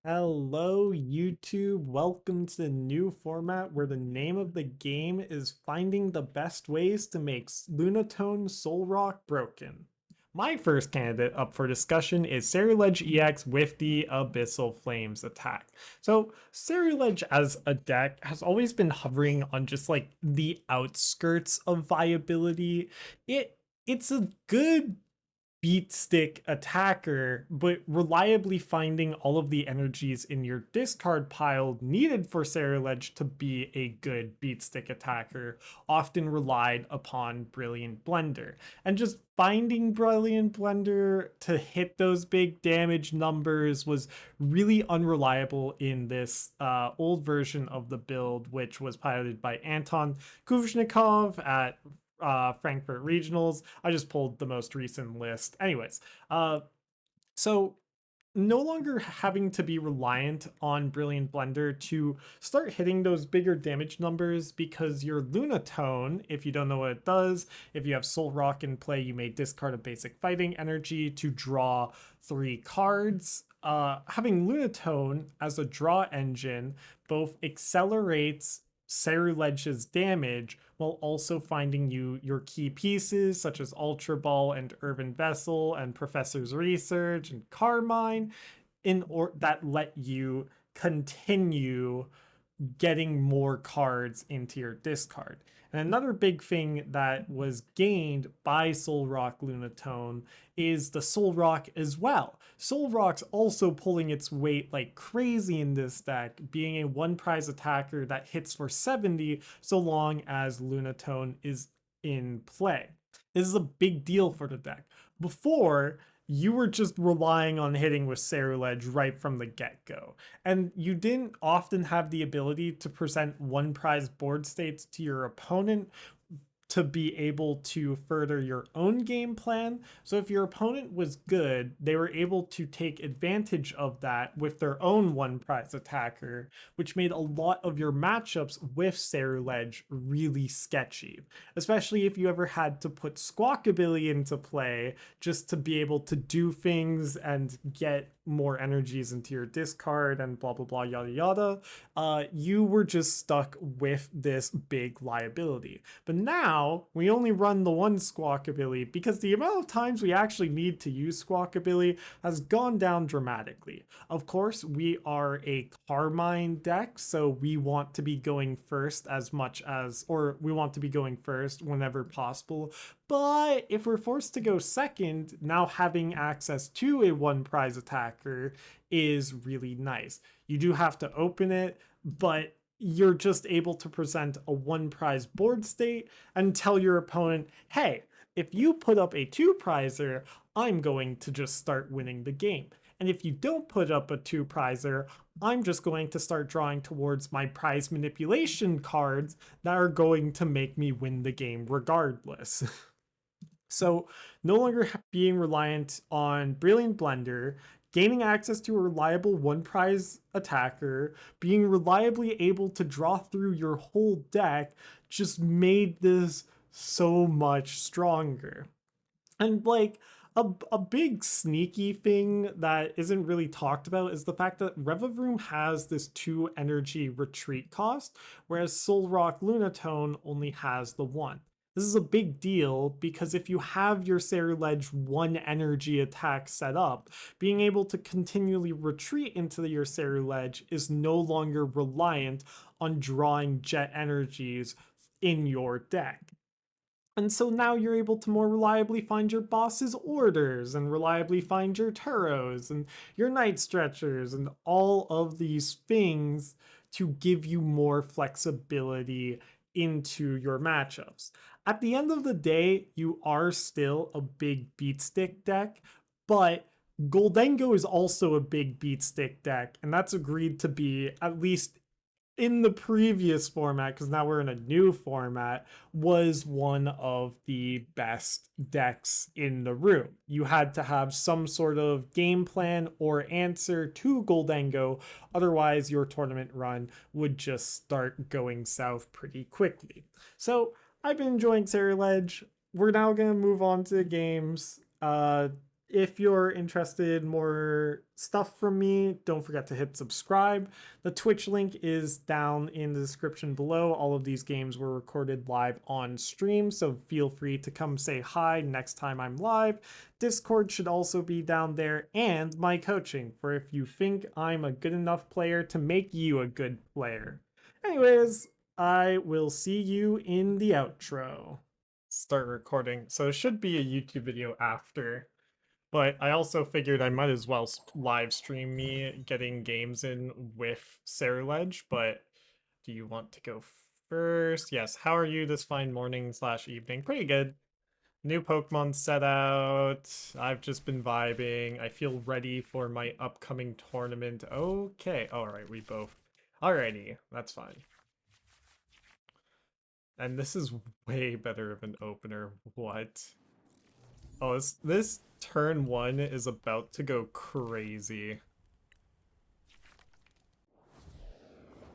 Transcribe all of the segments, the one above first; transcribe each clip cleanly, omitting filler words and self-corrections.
Hello, YouTube. Welcome to the new format where the name of the game is finding the best ways to make Lunatone Soul Rock broken. My first candidate up for discussion is Ceruledge EX with the Abyssal Flames attack. So, Ceruledge as a deck has always been hovering on just like the outskirts of viability. It's a good beat stick attacker, but reliably finding all of the energies in your discard pile needed for Ceruledge to be a good beat stick attacker often relied upon Brilliant Blender. And just finding Brilliant Blender to hit those big damage numbers was really unreliable in this old version of the build, which was piloted by Anton Kuvshnikov at Frankfurt Regionals. I just pulled the most recent list. Anyways, so no longer having to be reliant on Brilliant Blender to start hitting those bigger damage numbers because your Lunatone, if you don't know what it does, if you have Soul Rock in play, you may discard a basic fighting energy to draw 3 cards. Having Lunatone as a draw engine both accelerates Ceruledge's damage while also finding you your key pieces such as Ultra Ball and Urban Vessel and Professor's Research and Carmine that let you continue getting more cards into your discard. And another big thing that was gained by Soul Rock Lunatone is the Soul Rock as well. Soul Rock's also pulling its weight like crazy in this deck, being a one prize attacker that hits for 70 so long as Lunatone is in play. This is a big deal for the deck. Before, you were just relying on hitting with Ceruledge right from the get-go. And you didn't often have the ability to present one prize board states to your opponent to be able to further your own game plan. So if your opponent was good, they were able to take advantage of that with their own one prize attacker, which made a lot of your matchups with Ceruledge really sketchy. Especially if you ever had to put Squawkabilly into play just to be able to do things and get more energies into your discard and blah blah blah yada yada. You were just stuck with this big liability. But now we only run the one Squawkabilly because the amount of times we actually need to use Squawkabilly has gone down dramatically. Of course, we are a Carmine deck, so we want to be going first as much as, or we want to be going first whenever possible. But if we're forced to go second, now having access to a one prize attacker is really nice. You do have to open it, but you're just able to present a one prize board state and tell your opponent, hey, if you put up a two prizer, I'm going to just start winning the game. And if you don't put up a two prizer, I'm just going to start drawing towards my prize manipulation cards that are going to make me win the game regardless. So, no longer being reliant on Brilliant Blender, gaining access to a reliable one prize attacker, being reliably able to draw through your whole deck just made this so much stronger. And like a big sneaky thing that isn't really talked about is the fact that Revavroom has this 2 energy retreat cost, whereas Soul Rock Lunatone only has the 1. This is a big deal because if you have your Ceruledge 1 energy attack set up, being able to continually retreat into your Ceruledge is no longer reliant on drawing jet energies in your deck. And so now you're able to more reliably find your boss's orders and reliably find your Turos and your Night Stretchers and all of these things to give you more flexibility into your matchups. At the end of the day, you are still a big beat stick deck, but Goldengo is also a big beat stick deck, and that's agreed to be, at least in the previous format, because now we're in a new format, was one of the best decks in the room. You had to have some sort of game plan or answer to Goldengo, otherwise your tournament run would just start going south pretty quickly. So I've been enjoying Ceruledge. We're now gonna move on to the games. if you're interested in more stuff from me, don't forget to hit subscribe. The Twitch link is down in the description below. All of these games were recorded live on stream, so feel free to come say hi next time I'm live. Discord should also be down there, and my coaching for if you think I'm a good enough player to make you a good player. Anyways, I will see you in the outro. Start recording. So it should be a YouTube video after. But I also figured I might as well live stream me getting games in with Ceruledge. But do you want to go first? Yes. How are you this fine morning slash evening? Pretty good. New Pokemon set out. I've just been vibing. I feel ready for my upcoming tournament. Okay. All right. We both. Alrighty. That's fine. And this is way better of an opener. What? Oh, this turn one is about to go crazy.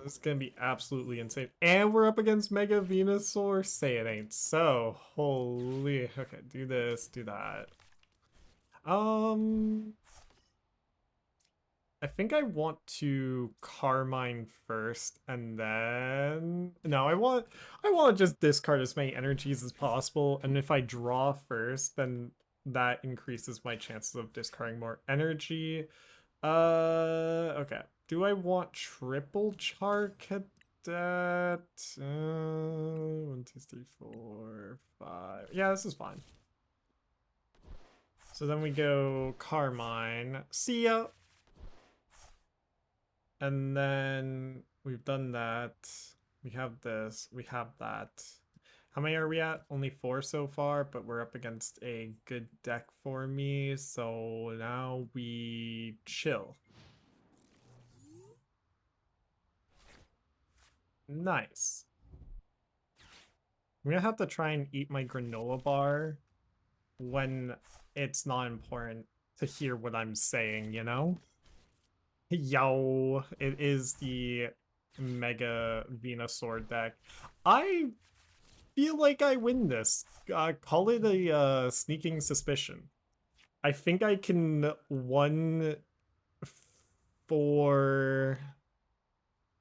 This is gonna be absolutely insane. And we're up against Mega Venusaur. Say it ain't so. Holy. Okay, do this, do that. I think I want to Carmine first, and then no, I want to just discard as many energies as possible, and if I draw first, then that increases my chances of discarding more energy. Okay. Do I want triple char cadet? 1, 2, 3, 4, 5. Yeah, this is fine. So then we go Carmine. See ya. And then we've done that. We have this. We have that. How many are we at? Only 4 so far, but we're up against a good deck for me. So now we chill. Nice. I'm gonna have to try and eat my granola bar when it's not important to hear what I'm saying, you know? Yo, it is the Mega Venusaur deck. I feel like I win this. Call it a sneaking suspicion. I think I can 4.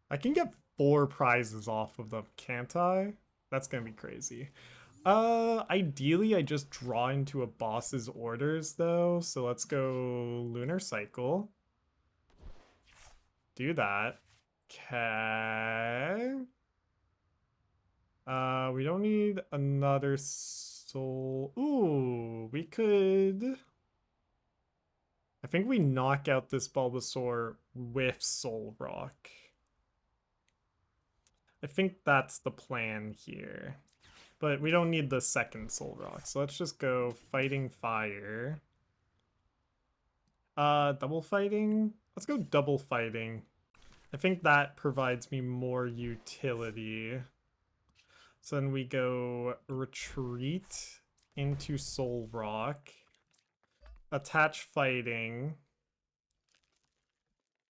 I can get 4 prizes off of them, can't I? That's gonna be crazy. Ideally I just draw into a boss's orders though, so let's go Lunar Cycle. Do that. Okay. We don't need another soul. Ooh, we could. I think we knock out this Bulbasaur with Soul Rock. I think that's the plan here. But we don't need the second Soul Rock, so let's just go Fighting Fire. Double Fighting? Let's go Double Fighting. I think that provides me more utility. So then we go Retreat into Soul Rock. Attach Fighting.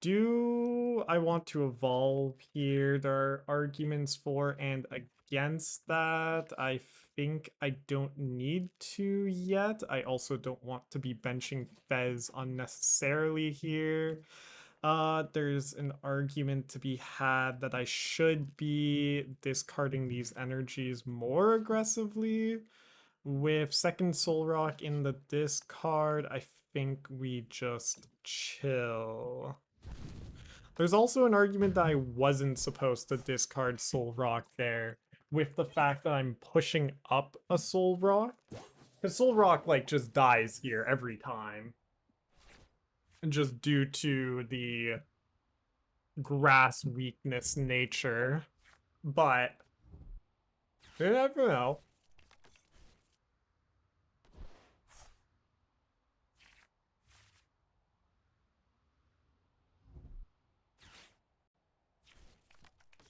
Do I want to evolve here? There are arguments for and against that. I think I don't need to yet. I also don't want to be benching Fez unnecessarily here. There's an argument to be had that I should be discarding these energies more aggressively. With second Soul Rock in the discard, I think we just chill. There's also an argument that I wasn't supposed to discard Soul Rock there, with the fact that I'm pushing up a Soul Rock. Because Soul Rock, like, just dies here every time. And just due to the grass weakness nature. But, you never know.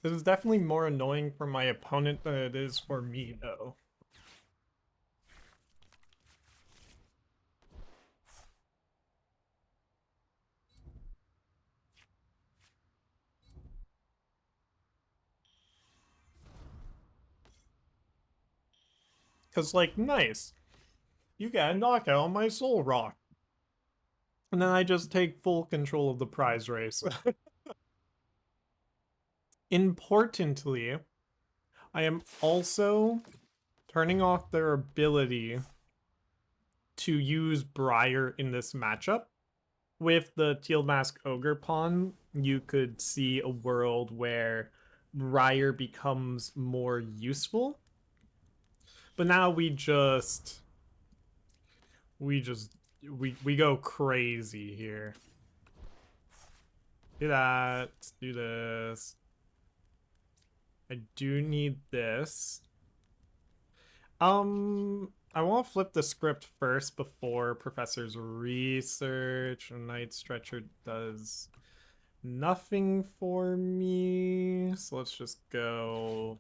This is definitely more annoying for my opponent than it is for me, though. Because, like, nice. You got a knockout on my Soul Rock. And then I just take full control of the prize race. Importantly, I am also turning off their ability to use Briar in this matchup. With the Teal Mask Ogre pawn, you could see a world where Briar becomes more useful. But now we go crazy here. Do that. Let's do this. I do need this. I want to flip the script first before Professor's research. Night Stretcher does nothing for me. So let's just go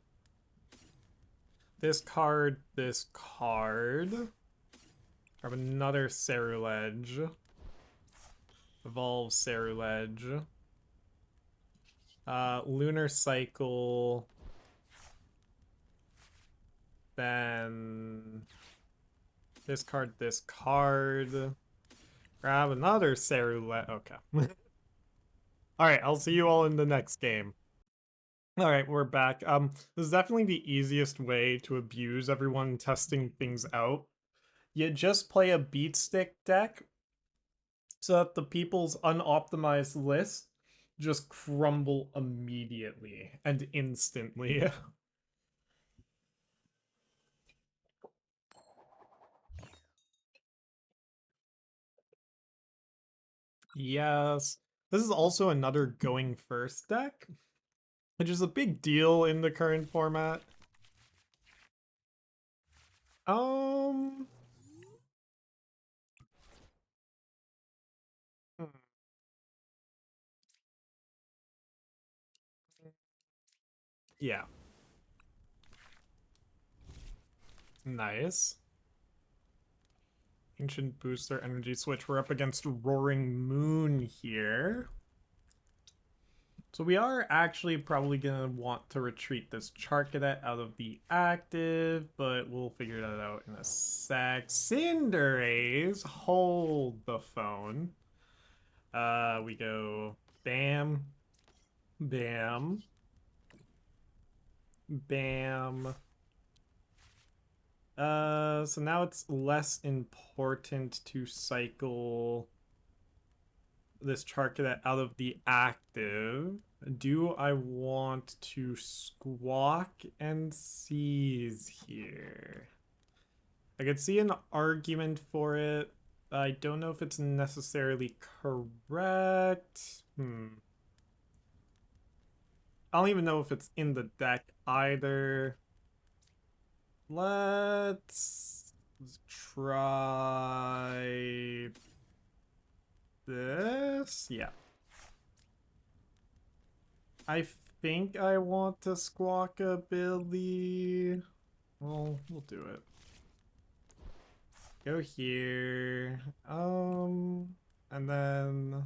this card, this card. Grab another Ceruledge. Evolve Ceruledge. Lunar Cycle. Then this card, this card. Grab another Ceruledge. Okay. Alright, I'll see you all in the next game. Alright, we're back. This is definitely the easiest way to abuse everyone testing things out. You just play a beat stick deck so that the people's unoptimized list just crumble immediately and instantly. Yes. This is also another going first deck, which is a big deal in the current format. Um. hmm. Yeah. Nice. Ancient Booster Energy Switch. We're up against Roaring Moon here. So we are actually probably going to want to retreat this Char Cadet out of the active, but we'll figure that out in a sec. Cinderace, hold the phone. We go bam, bam, bam. So now it's less important to cycle this Char Cadet out of the active. Do I want to squawk and seize here? I could see an argument for it. I don't know if it's necessarily correct. I don't even know if it's in the deck either. Let's try this. Yeah. I think I want to Squawkabilly. Well, we'll do it. Go here. And then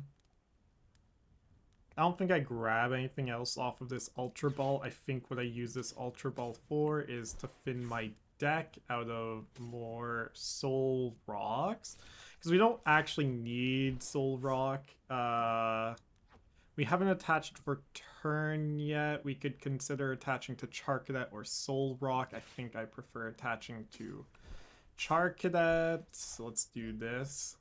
I don't think I grab anything else off of this Ultra Ball. I think what I use this Ultra Ball for is to thin my deck out of more Soul Rocks. Because we don't actually need Soul Rock. We haven't attached for turn yet. We could consider attaching to Char Cadet or Soul Rock. I think I prefer attaching to Char Cadet. So let's do this.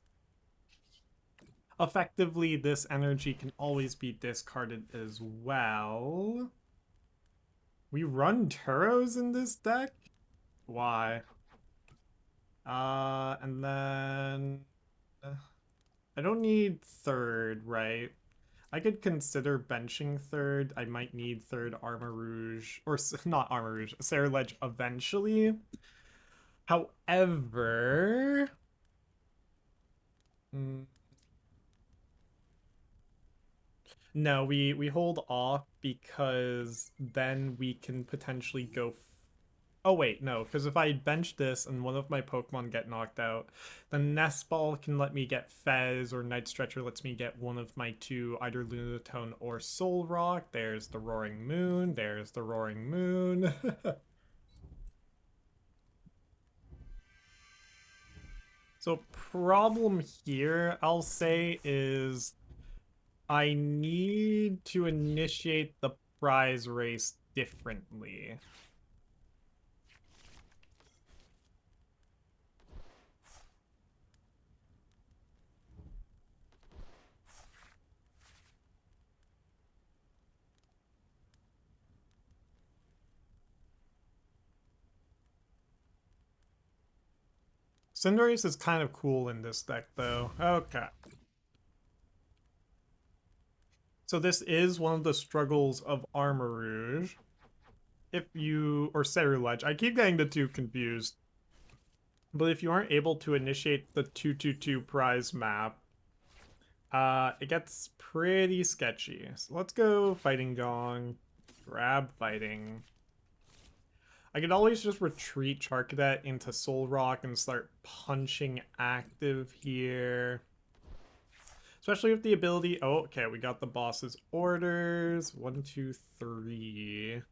Effectively, this energy can always be discarded as well. We run Turos in this deck? Why? And then I don't need third, right? I could consider benching third. I might need third Armor Rouge, or not Armor Rouge, Ceruledge eventually. However, no, we hold off because then we can potentially go. Oh wait, no, because if I bench this and one of my Pokemon get knocked out, then Nest Ball can let me get Fez, or Night Stretcher lets me get one of my two, either Lunatone or Soul Rock. There's the Roaring Moon. There's the Roaring Moon. So problem here, I'll say, is I need to initiate the prize race differently. Cinderace is kind of cool in this deck, though. Okay. So this is one of the struggles of Armor Rouge. If you... or Ceruledge. I keep getting the two confused. But if you aren't able to initiate the 222 prize map, it gets pretty sketchy. So let's go Fighting Gong. Grab Fighting. I could always just retreat Charcadet into Soul Rock and start punching active here. Especially with the ability... Oh, okay, we got the boss's orders. 1, 2, 3.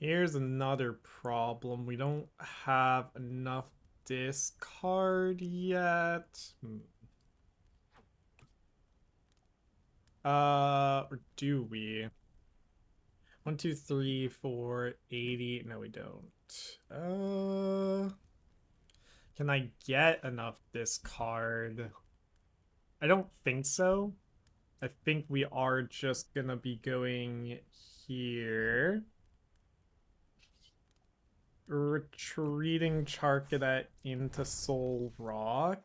Here's another problem. We don't have enough discard yet. Or do we? 1, 2, 3, 4, 80. No, we don't. Can I get enough discard? I don't think so. I think we are just gonna be going here. Retreating Charcadet into Soul Rock.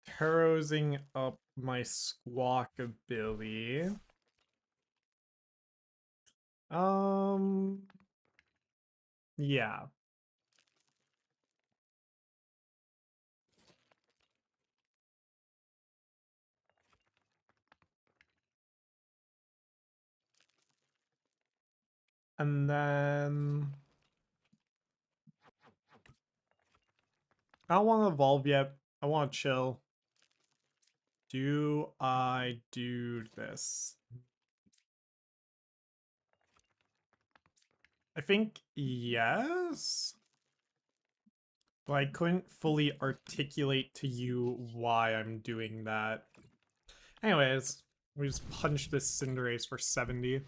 Terrosing up my Squawk ability. Yeah. And then I don't want to evolve yet. I want to chill. Do I do this? I think yes. But I couldn't fully articulate to you why I'm doing that. Anyways, we just punched this Cinderace for 70.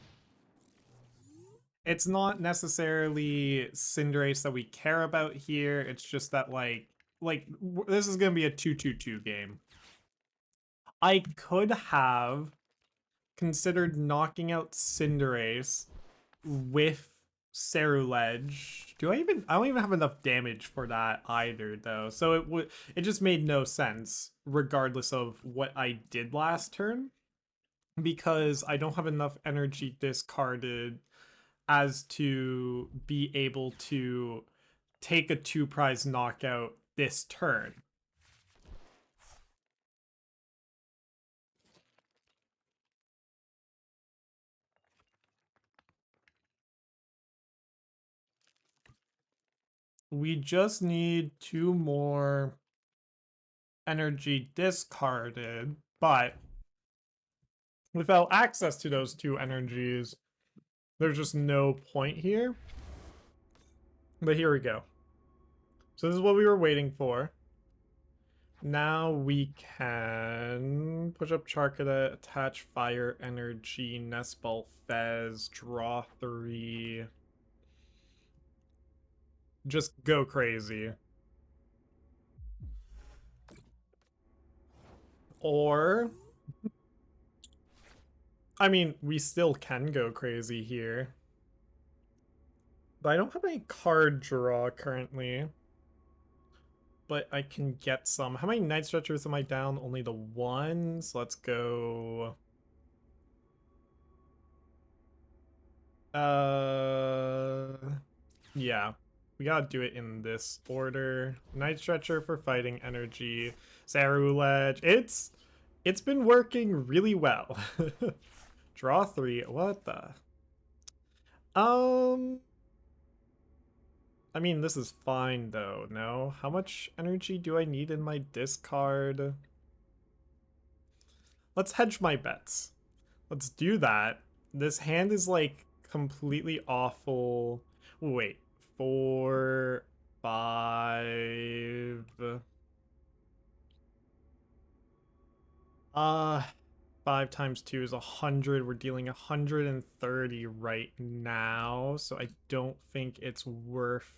It's not necessarily Cinderace that we care about here. It's just that this is gonna be a 2-2-2 game. I could have considered knocking out Cinderace with Ceruledge. I don't even have enough damage for that either, though. So it just made no sense, regardless of what I did last turn, because I don't have enough energy discarded as to be able to take a 2-prize knockout this turn. We just need 2 more energy discarded, but without access to those 2 energies, there's just no point here. But here we go. So this is what we were waiting for. Now we can push up Charcadet, attach Fire Energy, Nestball Fez, draw 3. Just go crazy. Or... I mean, we still can go crazy here. But I don't have any card draw currently. But I can get some. How many Night Stretchers am I down? Only the 1. So let's go... Yeah. We gotta do it in this order. Night Stretcher for fighting energy. Ceruledge. It's been working really well. Draw 3. What the... I mean, this is fine, though, no? How much energy do I need in my discard? Let's hedge my bets. Let's do that. This hand is, like, completely awful. Wait, for... 5. Uh, 5 times 2 is 100. We're dealing 130 right now, so I don't think it's worth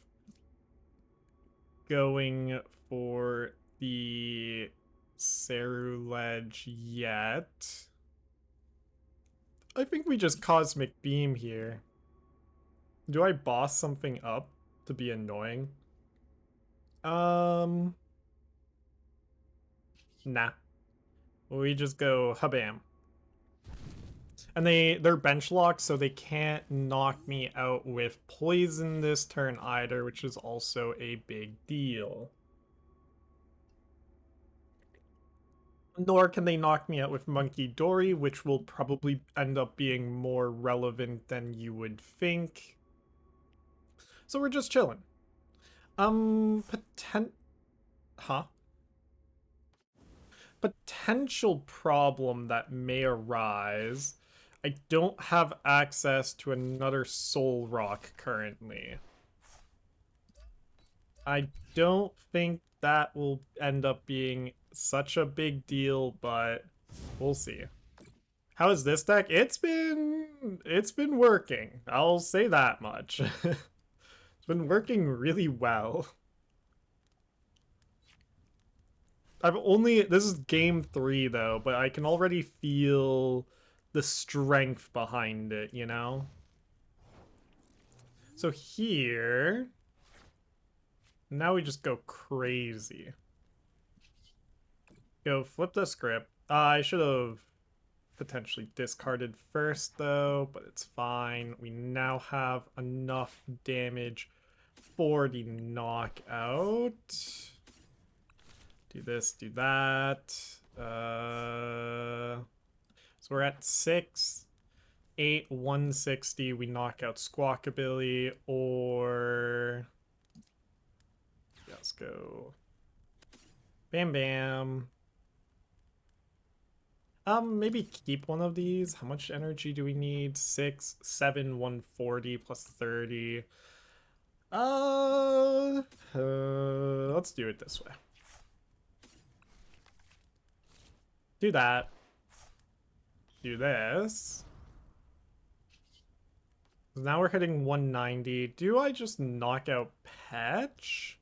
going for the Ceruledge yet. I think we just Cosmic Beam here. Do I boss something up to be annoying? Nah. We just go habam. And they're bench locked, so they can't knock me out with poison this turn either, which is also a big deal. Nor can they knock me out with Monkey Dory, which will probably end up being more relevant than you would think. So we're just chilling. Huh? Potential problem that may arise. I don't have access to another soul rock currently. I don't think that will end up being such a big deal, but we'll see. How is this deck? It's been working. I'll say that much. It's been working really well. This is game 3 though, but I can already feel the strength behind it, you know? So here, now we just go crazy. Go flip the script. I should have potentially discarded first though, but it's fine. We now have enough damage for the knockout. Do this, do that. So we're at 6, 8, 160. We knock out Squawkabilly, or let's go. Bam Bam. Maybe keep one of these. How much energy do we need? 6, 7, 140 plus 30. Let's do it this way. Do that. Do this. Now we're hitting 190. Do I just knock out Patch?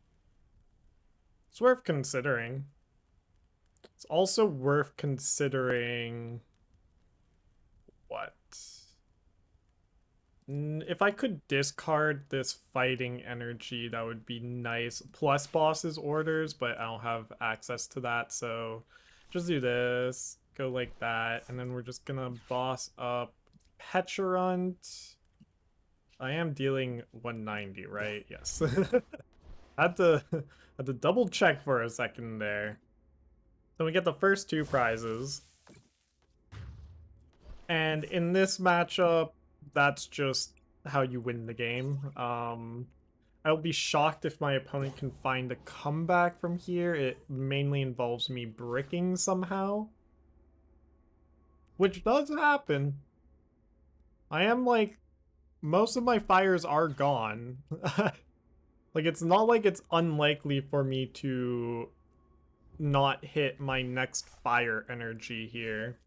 It's worth considering. It's also worth considering what? If I could discard this fighting energy, that would be nice. Plus boss's orders, but I don't have access to that, so just do this. Go like that, and then we're just gonna boss up Petulant. I am dealing 190, right? Yes. had to had to double check for a second there. So we get the first 2 prizes. And in this matchup, that's just how you win the game. I'll be shocked if my opponent can find a comeback from here. It mainly involves me bricking somehow, which does happen. I am like, most of my fires are gone. Like, it's not like it's unlikely for me to not hit my next fire energy here.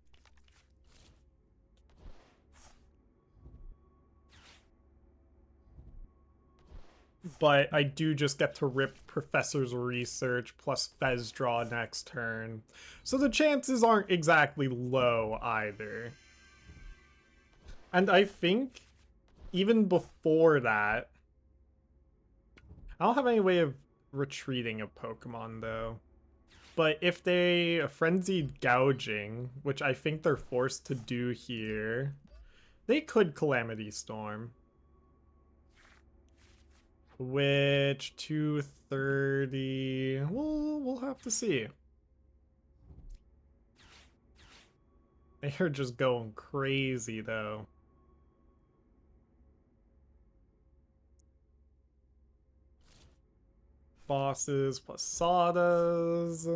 But I do just get to rip Professor's Research plus Fez Draw next turn. So the chances aren't exactly low either. And I think even before that, I don't have any way of retreating a Pokemon though. But if they Frenzied Gouging, which I think they're forced to do here, they could Calamity Storm. Which 230, we'll have to see. They're just going crazy though. Bosses plus Sodas.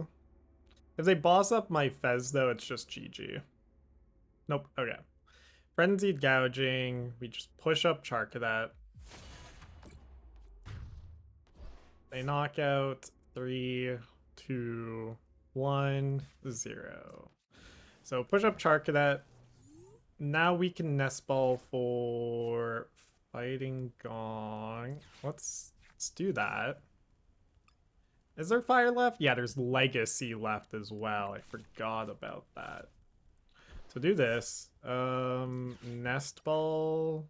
If they boss up my Fez though, it's just GG. Nope, okay. Frenzied Gouging, we just push up Charcadet. They knock out 3, 2, 1, 0. So push up Char Cadet. Now we can nest ball for fighting Gong. Let's do that. Is there fire left? Yeah, there's legacy left as well. I forgot about that. So do this. Nest ball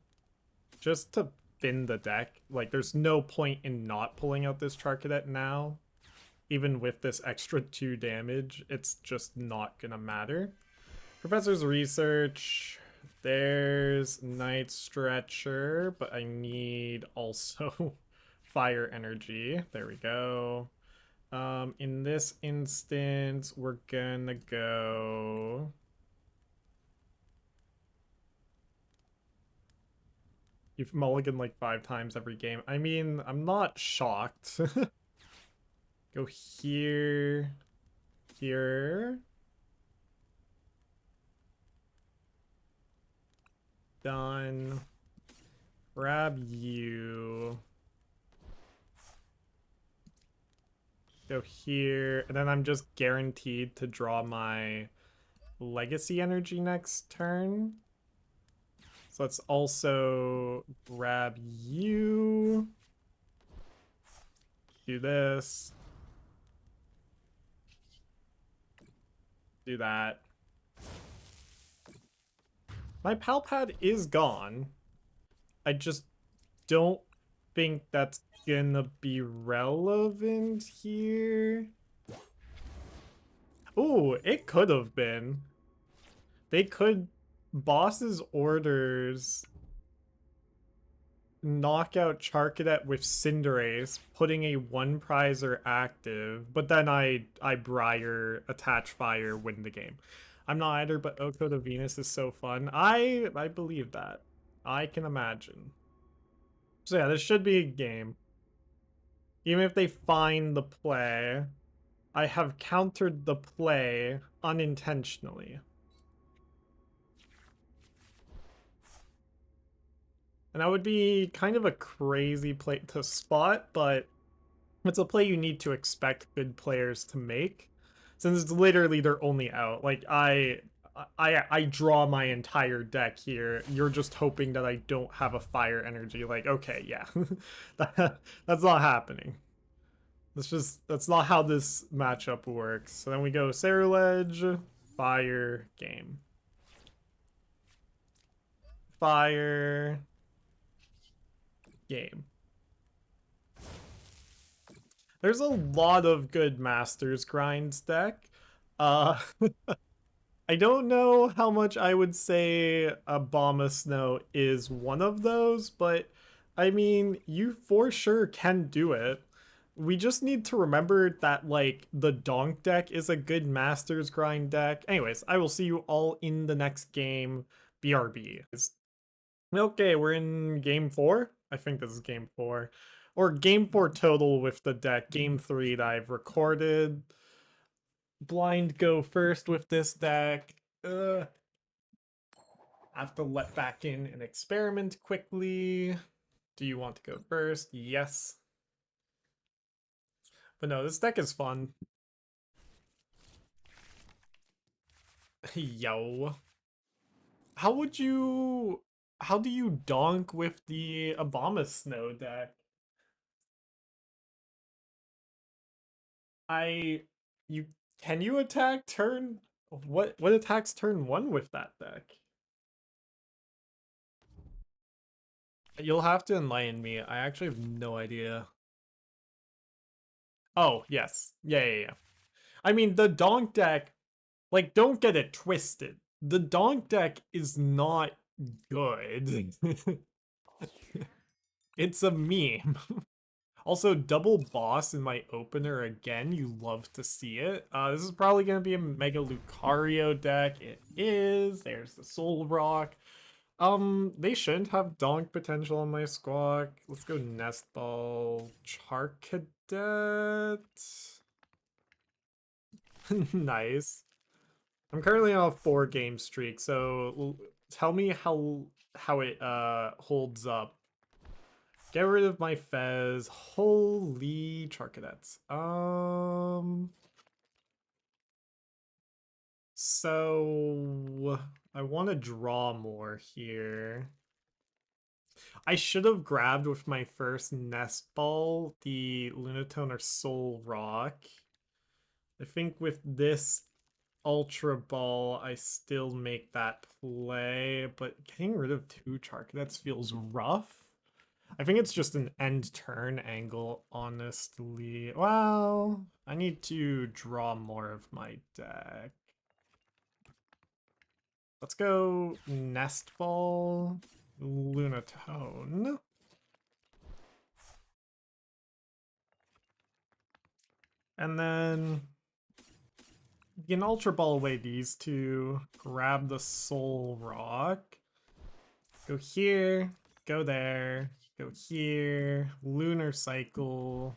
just to bin the deck. Like there's no point in not pulling out this Char Cadet now. Even with this extra 2 damage, it's just not gonna matter. Professor's Research. There's Night Stretcher, but I need also Fire Energy. There we go. In this instance, we're gonna go... You've mulliganed like 5 times every game. I mean, I'm not shocked. Go here, here. Done. Grab you. Go here. And then I'm just guaranteed to draw my legacy energy next turn. So let's also grab you. Do this. Do that. My pal pad is gone. I just don't think that's gonna be relevant here. Ooh, it could have been. They could... Boss's orders knock out Char Cadet with Cinderace, putting a 1 prizer active, but then I Briar, attach fire, win the game. I'm not either, but Oko to Venus is so fun. I believe that. I can imagine. So yeah, this should be a game. Even if they find the play, I have countered the play unintentionally. And that would be kind of a crazy play to spot, but it's a play you need to expect good players to make, since it's literally their only out. Like I draw my entire deck here. You're just hoping that I don't have a fire energy. Like, okay, yeah, that's not happening. That's not how this matchup works. So then we go Ceruledge, fire, game. Fire, game. There's a lot of good Masters Grinds deck. Uh, I don't know how much I would say Abomasnow is one of those, but I mean, you for sure can do it. We just need to remember that, like, the Donk deck is a good Masters Grind deck. Anyways, I will see you all in the next game. BRB. Okay, we're in game 4. I think this is game 4. Or game 4 total with the deck. Game 3 that I've recorded. Blind go first with this deck. I have to let back in and experiment quickly. Do you want to go first? Yes. But no, this deck is fun. Yo. How do you donk with the Abomasnow deck? You can you attack turn what attacks turn 1 with that deck? You'll have to enlighten me. I actually have no idea. Oh, yes. Yeah. I mean, the Donk deck, like, don't get it twisted. The Donk deck is not good. It's a meme. Also, double boss in my opener again. You love to see it. This is probably going to be a Mega Lucario deck. It is. There's the Soul Rock. They shouldn't have Donk potential on my squawk. Let's go Nest Ball. Charcadet. Nice. I'm currently on a 4-game streak, so tell me how it holds up. Get rid of my Fez. Holy Charcadets. So I want to draw more here. I should have grabbed with my first nest ball the Lunatone or Soul Rock. I think with this Ultra Ball, I still make that play, but getting rid of 2 Charcadets feels rough. I think it's just an end turn angle, honestly. Well, I need to draw more of my deck. Let's go Nest Ball, Lunatone. And then you can Ultra Ball away these two, grab the Soul Rock, go here, go there, go here, Lunar Cycle.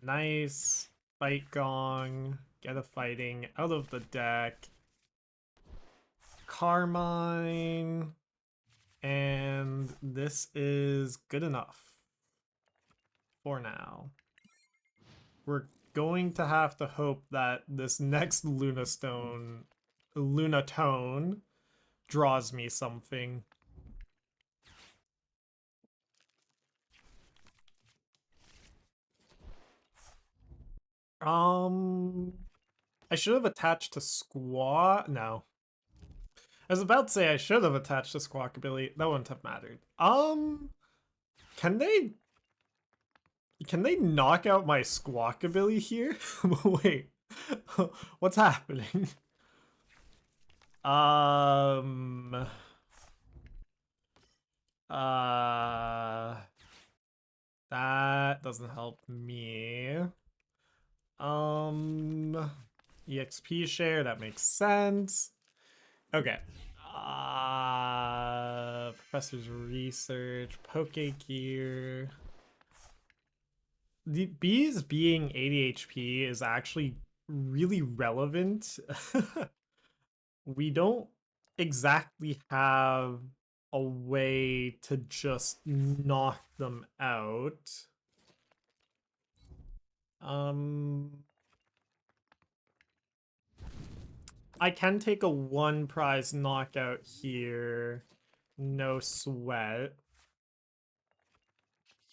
Nice. Fight Gong, get a fighting out of the deck. Carmine, and this is good enough for now. We're going to have to hope that this next Lunatone draws me something. I should have attached to Squawk. No. I was about to say I should have attached to Squawkabilly. That wouldn't have mattered. Can they knock out my Squawkabilly here? Wait. What's happening? That doesn't help me. EXP share, that makes sense. Okay. Professor's research, Poke Gear. The bees being 80 HP is actually really relevant. We don't exactly have a way to just knock them out. I can take a 1 prize knockout here. No sweat.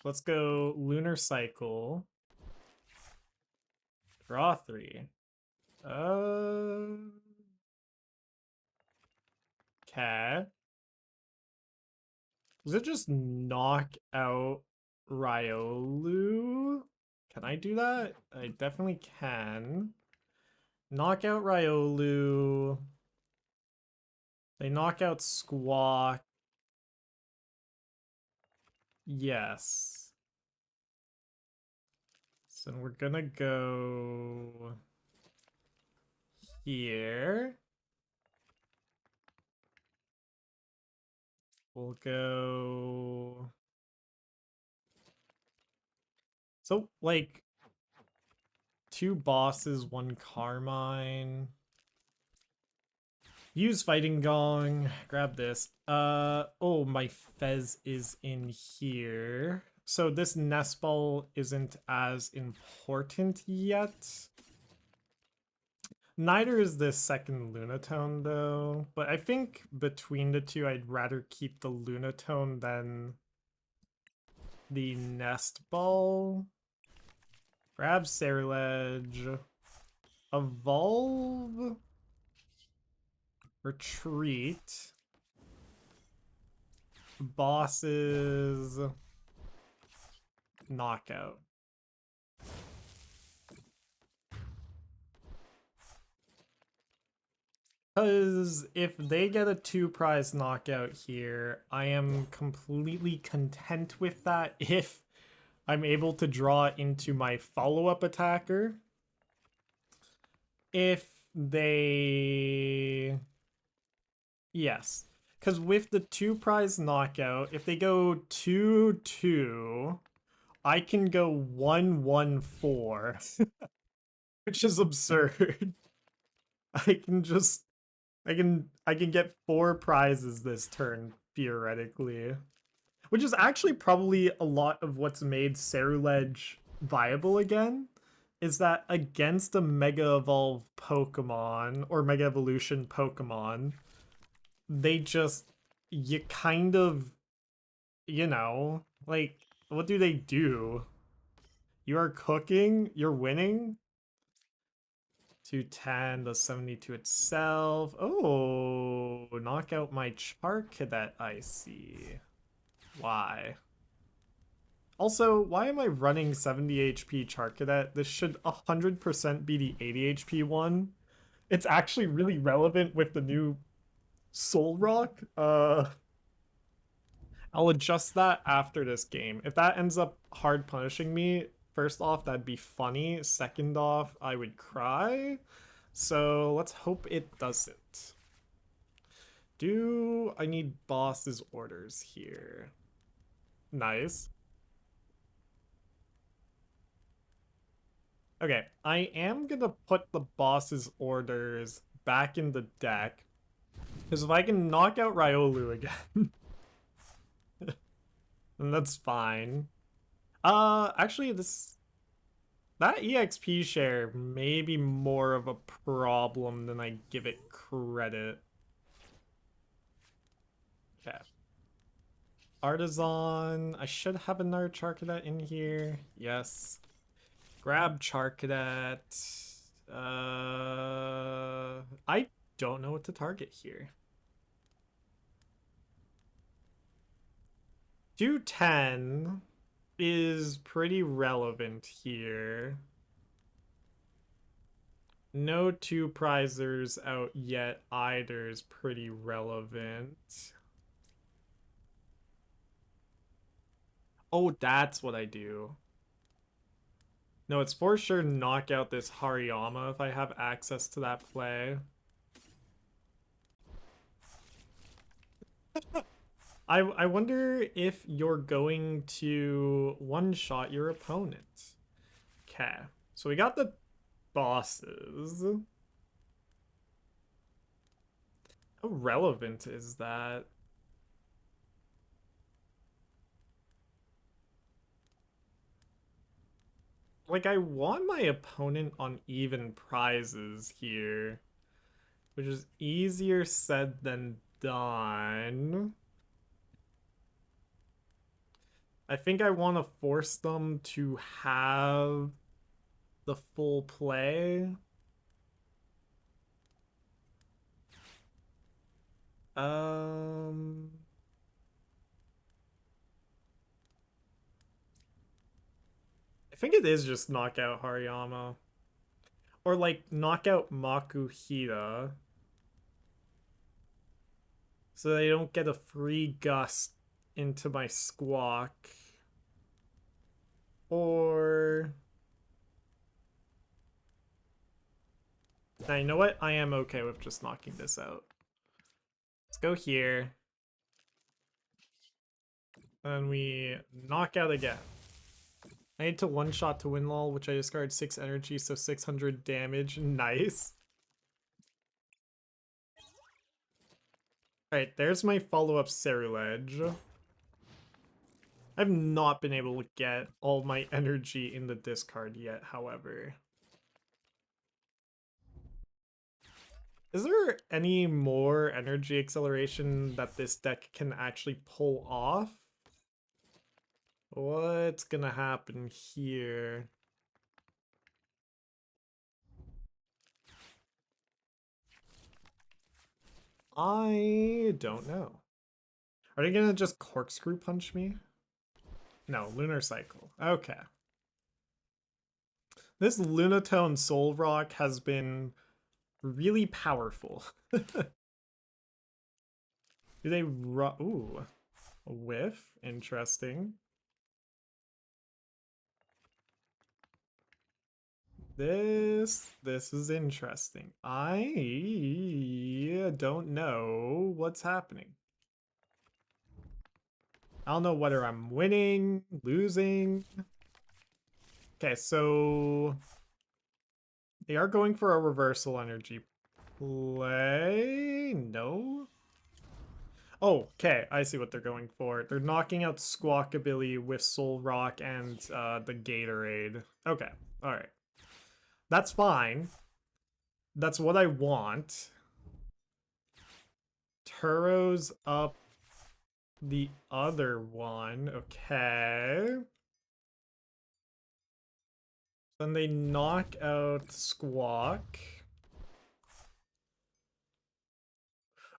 Let's go Lunar Cycle. Draw 3. Okay. Does it just knock out Riolu? Can I do that? I definitely can. Knock out Riolu. They knock out Squawk. Yes. So we're gonna go here. We'll go... So, like, 2 bosses, 1 Carmine. Use Fighting Gong. Grab this. Oh, my Fez is in here. So this Nest Ball isn't as important yet. Neither is this second Lunatone, though. But I think between the two, I'd rather keep the Lunatone than the Nest Ball. Grab Ceruledge. Evolve. Retreat. Bosses. Knockout. Because if they get a 2 prize knockout here, I am completely content with that if I'm able to draw into my follow-up attacker. If they... Yes. Because with the 2 prize knockout, if they go 2-2, I can go 1-1-4. Which is absurd. I can just... I can get 4 prizes this turn, theoretically. Which is actually probably a lot of what's made Ceruledge viable again, is that against a Mega Evolve Pokemon or Mega Evolution Pokemon, they just, you kind of, like, what do they do? You are cooking, you're winning. 210, the 72 itself. Oh, knock out my Char Cadet, I see. Why? Also, why am I running 70 HP Char Cadet? This should 100% be the 80 HP one. It's actually really relevant with the new Soul Rock. I'll adjust that after this game. If that ends up hard punishing me, first off, that'd be funny. Second off, I would cry. So let's hope it doesn't. Do I need boss's orders here? Nice. Okay, I am gonna put the boss's orders back in the deck. Because if I can knock out Riolu again, then that's fine. Actually, that EXP share may be more of a problem than I give it credit. Okay. Artisan. I should have another Charcadet in here. Yes. Grab Charcadet. I don't know what to target here. 210 is pretty relevant here. No two prizers out yet either is pretty relevant. Oh, that's what I do. No, it's for sure knock out this Hariyama if I have access to that play. I wonder if you're going to one-shot your opponent. Okay, so we got the bosses. How relevant is that? Like, I want my opponent on even prizes here, which is easier said than done. I think I want to force them to have the full play. Um, I think it is just knockout Hariyama. Or like knockout Makuhita. So they don't get a free gust into my squawk. Or now, you know what? I am okay with just knocking this out. Let's go here. And we knock out again. I need to one-shot to win lol, which I discard 6 energy, so 600 damage. Nice. Alright, there's my follow-up Ceruledge. I've not been able to get all my energy in the discard yet, however. Is there any more energy acceleration that this deck can actually pull off? What's gonna happen here? I don't know. Are they gonna just corkscrew punch me? No, Lunar Cycle. Okay. This Lunatone Soul Rock has been really powerful. Do they ooh, a whiff? Interesting. This is interesting. I don't know what's happening. I don't know whether I'm winning, losing. Okay, so they are going for a reversal energy play. No. Oh, okay. I see what they're going for. They're knocking out Squawkabilly with Soul Rock and the Gatorade. Okay. All right. That's fine. That's what I want. Turo's up the other one. Okay. Then they knock out Squawk.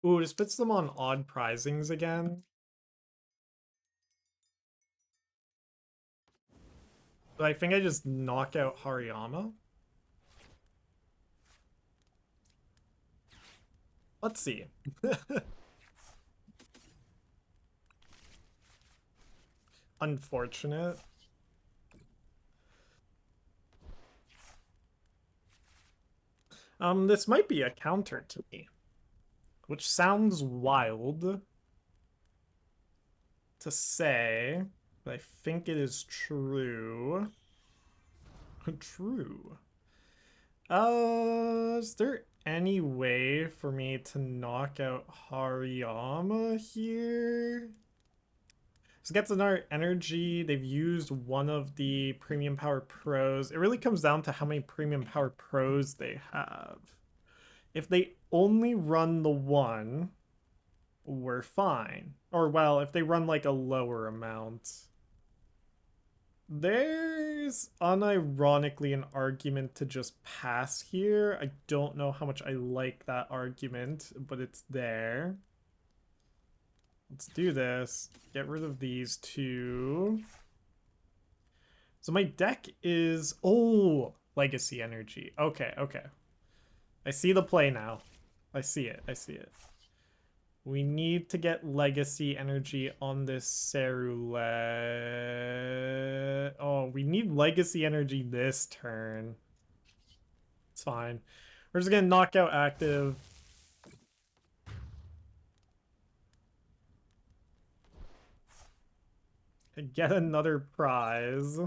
Ooh, this puts them on odd prizings again. But I think I just knock out Hariyama. Let's see. Unfortunate. This might be a counter to me, which sounds wild to say, but I think it is true. True. Is there any way for me to knock out Hariyama here? So it gets another energy. They've used one of the premium power pros. It really comes down to how many premium power pros they have. If they only run the one, we're fine. Or, well, if they run like a lower amount. There's unironically an argument to just pass here. I don't know how much I like that argument, but it's there. Let's do this. Get rid of these two. So my deck is... Oh, Legacy Energy. Okay, okay. I see the play now. I see it. I see it. We need to get Legacy Energy on this Ceruledge. Oh, we need Legacy Energy this turn. It's fine. We're just gonna knock out active. And get another prize.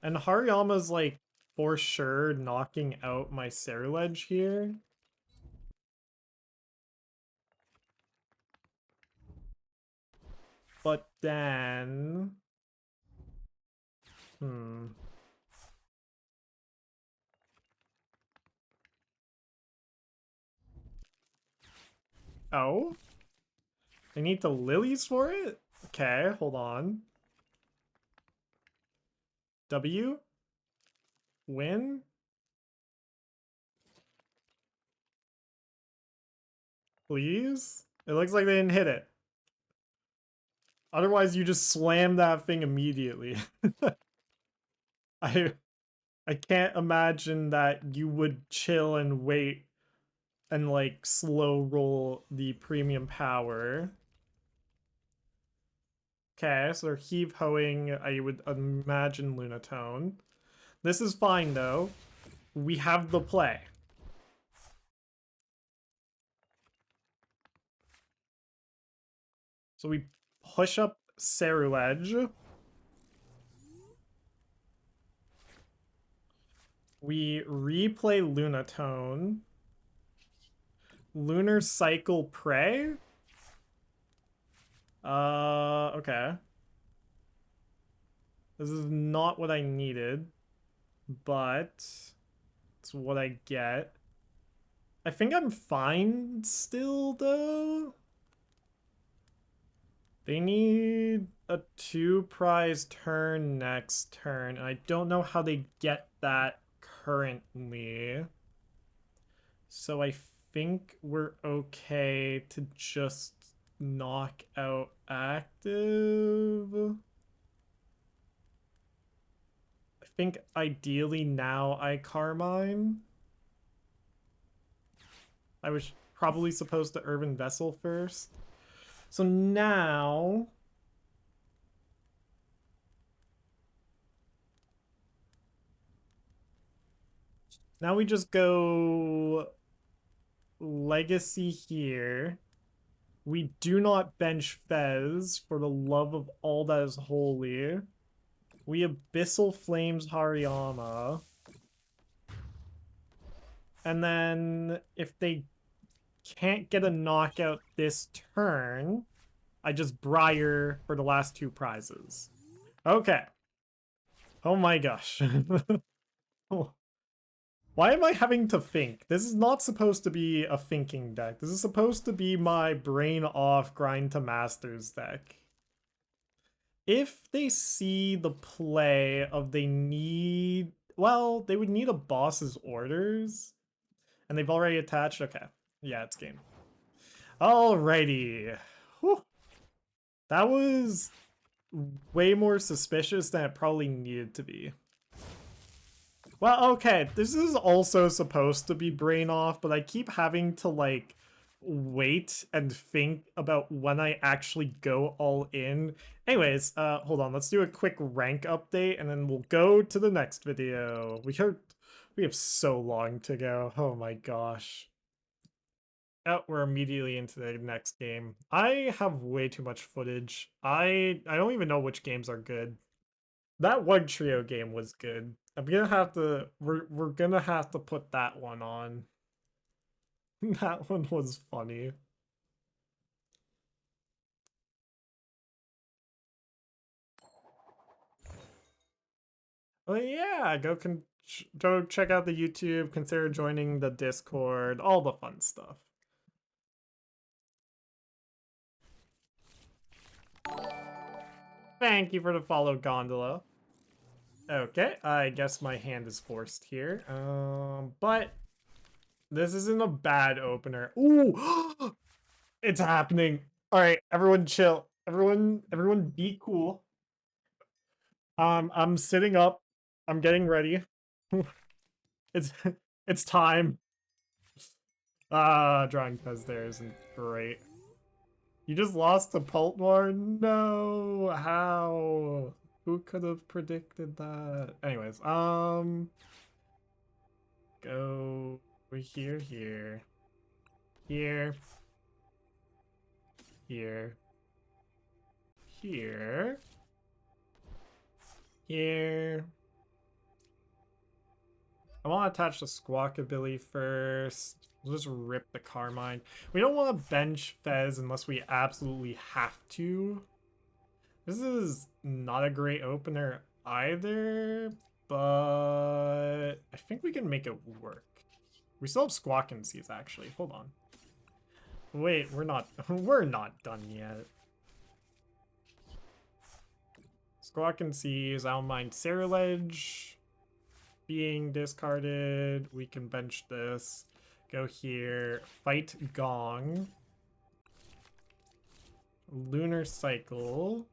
And Hariyama's like for sure knocking out my Ceruledge here. But then... Oh? I need the lilies for it? Okay, hold on. W? Win? Please? It looks like they didn't hit it. Otherwise, you just slam that thing immediately. I I can't imagine that you would chill and wait and like slow roll the premium power. Okay, so they're heave-hoing, I would imagine Lunatone. This is fine though. We have the play. So we push up Ceruledge. We replay Lunatone. Lunar Cycle Prey? Okay. This is not what I needed, but it's what I get. I think I'm fine still, though. They need a 2-prize turn next turn, and I don't know how they get that currently. So I think we're okay to just knock out active. I think ideally now I Carmine. I was probably supposed to Urban Vessel first. So now... Now we just go Legacy here. We do not bench Fez for the love of all that is holy. We Abyssal Flames Hariyama. And then if they can't get a knockout this turn, I just Briar for the last 2 prizes. Okay. Oh my gosh. Why am I having to think? This is not supposed to be a thinking deck. This is supposed to be my brain off grind to masters deck. If they see the play of they need, well, they would need a boss's orders. And they've already attached, okay. Yeah, it's game. Alrighty. Whew. That was way more suspicious than it probably needed to be. Well, okay, this is also supposed to be brain off, but I keep having to, like, wait and think about when I actually go all in. Anyways, hold on, let's do a quick rank update, and then we'll go to the next video. We have so long to go. Oh my gosh. Oh, we're immediately into the next game. I have way too much footage. I don't even know which games are good. That one trio game was good. I'm gonna have to we're gonna have to put that one on. That one was funny. Well, yeah, go check out the YouTube, consider joining the Discord, all the fun stuff. Thank you for the follow, Gondola. Okay, I guess my hand is forced here. But this isn't a bad opener. Ooh, it's happening. All right, everyone chill. Everyone be cool. I'm sitting up. I'm getting ready. It's it's time. Drawing Pez there isn't great. You just lost to Pultmore? No, how? Who could have predicted that? Anyways, go here, here, here, here, here, here. I want to attach the Squawkabilly first. We'll just rip the Carmine. We don't want to bench Fez unless we absolutely have to. This is not a great opener either, but I think we can make it work. We still have Squawk and Seas actually. Hold on. Wait, we're not done yet. Squawk and Seas, I don't mind Ceruledge being discarded. We can bench this. Go here. Fight Gong. Lunar Cycle.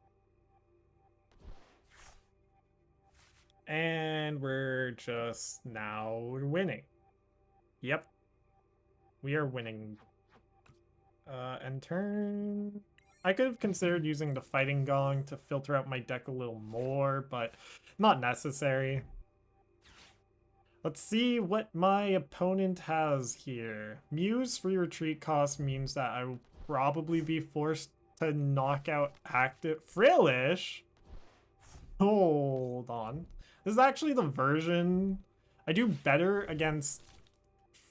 And we're just now winning. Yep. We are winning. End turn. I could have considered using the Fighting Gong to filter out my deck a little more, but not necessary. Let's see what my opponent has here. Muse free retreat cost means that I will probably be forced to knock out active Frillish. Hold on. This is actually the version. I do better against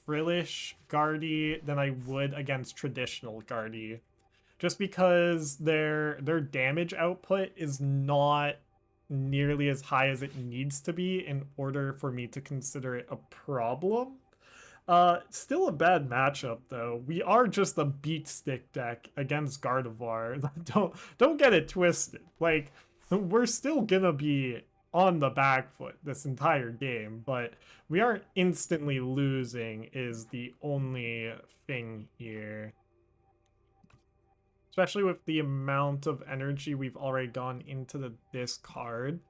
Frillish Guardy than I would against traditional Guardy. Just because their damage output is not nearly as high as it needs to be in order for me to consider it a problem. Still a bad matchup though. We are just a beat stick deck against Gardevoir. Don't get it twisted. Like, we're still gonna be on the back foot this entire game, but we aren't instantly losing is the only thing here. Especially with the amount of energy we've already gone into the discard.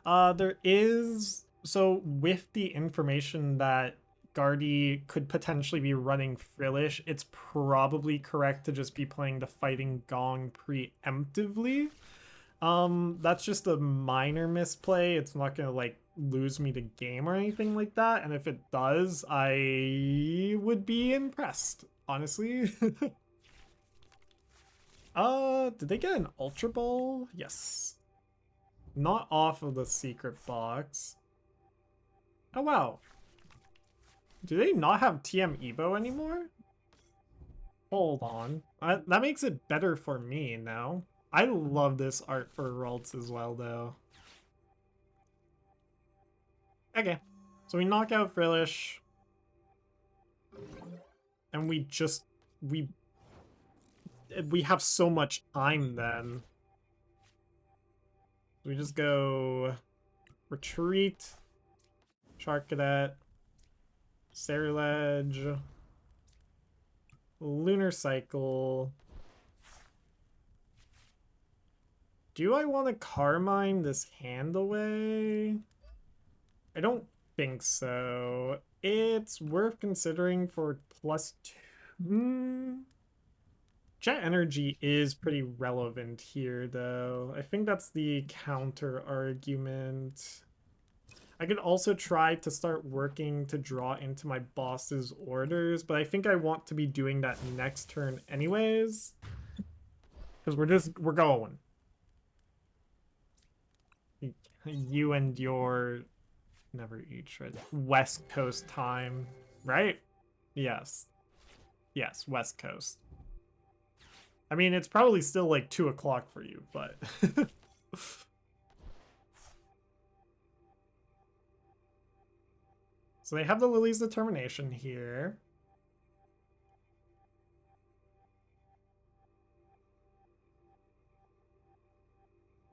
There is, so with the information that Guardy could potentially be running Frillish, it's probably correct to just be playing the Fighting Gong preemptively. That's just a minor misplay. It's not gonna like lose me the game or anything like that. And if it does, I would be impressed, honestly. Did they get an Ultra Ball? Yes. Not off of the secret box. Oh, wow. Do they not have TM Evo anymore? Hold on. That makes it better for me now. I love this art for Ralts as well, though. Okay. So we knock out Frillish. And we just... We have so much time then. We just go... Retreat. Shark Cadet. Ceruledge. Lunar Cycle. Do I want to Carmine this hand away? I don't think so. It's worth considering for +2. Jet Energy is pretty relevant here, though. I think that's the counter argument. I could also try to start working to draw into my boss's orders, but I think I want to be doing that next turn anyways. Because we're going. You and your... Never eat shred. West Coast time, right? Yes. Yes, West Coast. I mean, it's probably still like 2 o'clock for you, but... So they have the Lily's Determination here.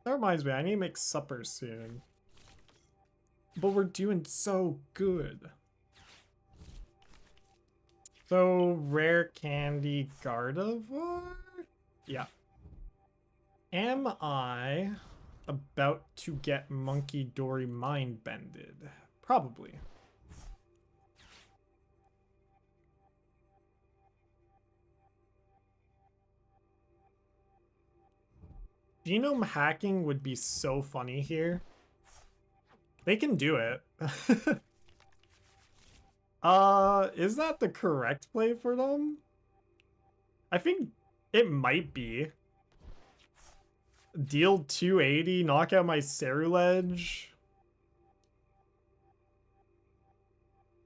That reminds me, I need to make supper soon. But we're doing so good. So, rare candy Gardevoir? Yeah. Am I about to get Monkey Dory mind bended? Probably. Genome hacking would be so funny here. They can do it. Is that the correct play for them? I think it might be. Deal 280, knock out my Ceruledge.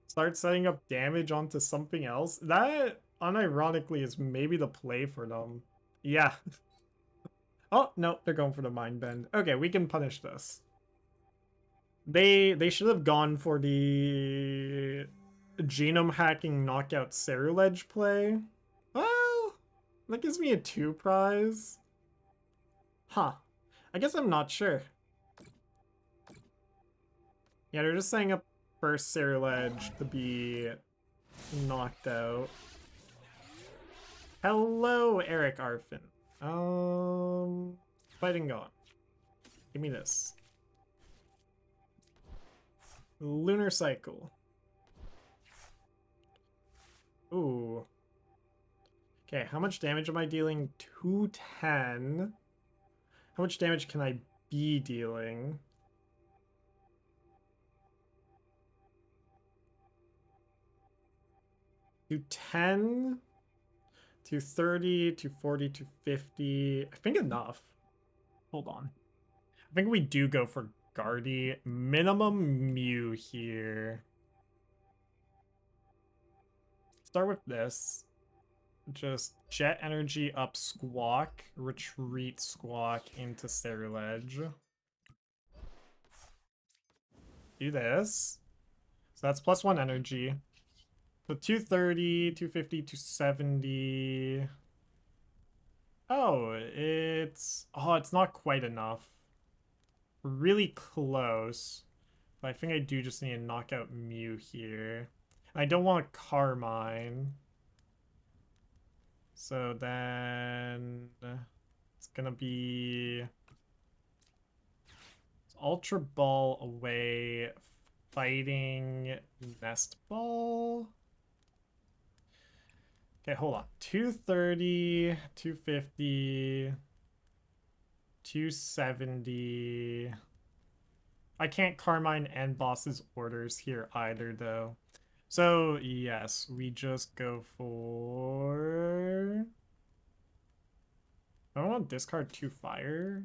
Start setting up damage onto something else. That, unironically, is maybe the play for them. Yeah. Oh, no, they're going for the Mind Bend. Okay, we can punish this. They should have gone for the genome hacking knockout Ceruledge play. Well, that gives me a 2 prize. Huh. I guess I'm not sure. Yeah, they're just setting up first Ceruledge to be knocked out. Hello, Eric Arfin. Fighting going. Give me this. Lunar Cycle. Ooh. Okay, how much damage am I dealing? 210. How much damage can I be dealing? To 10, to 30, to 40, to 50. I think enough. Hold on. I think we do go for Guardy. Minimum Mew here. Start with this. Just Jet Energy up Squawk. Retreat Squawk into Ceruledge. Do this. So that's +1 energy. So 230, 250, 270. Oh, it's not quite enough. We're really close. But I think I do just need to knock out Mew here. And I don't want a Carmine. So then it's gonna be Ultra Ball away, fighting Nest Ball. Okay, hold on. 230, 250, 270. I can't Carmine and boss's orders here either, though. So, yes, we just go for... I don't want to discard 2 fire.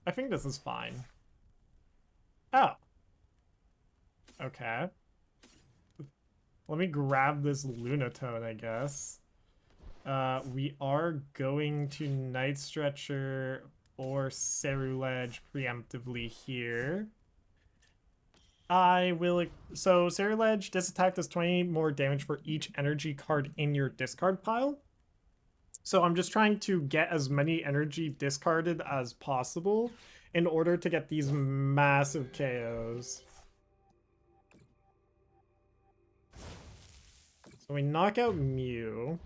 I think this is fine. Oh. Okay. Let me grab this Lunatone, I guess. We are going to Night Stretcher or Ceruledge preemptively here. I will. So, Ceruledge, this attack does 20 more damage for each energy card in your discard pile. So, I'm just trying to get as many energy discarded as possible in order to get these massive KOs. So, we knock out Mew.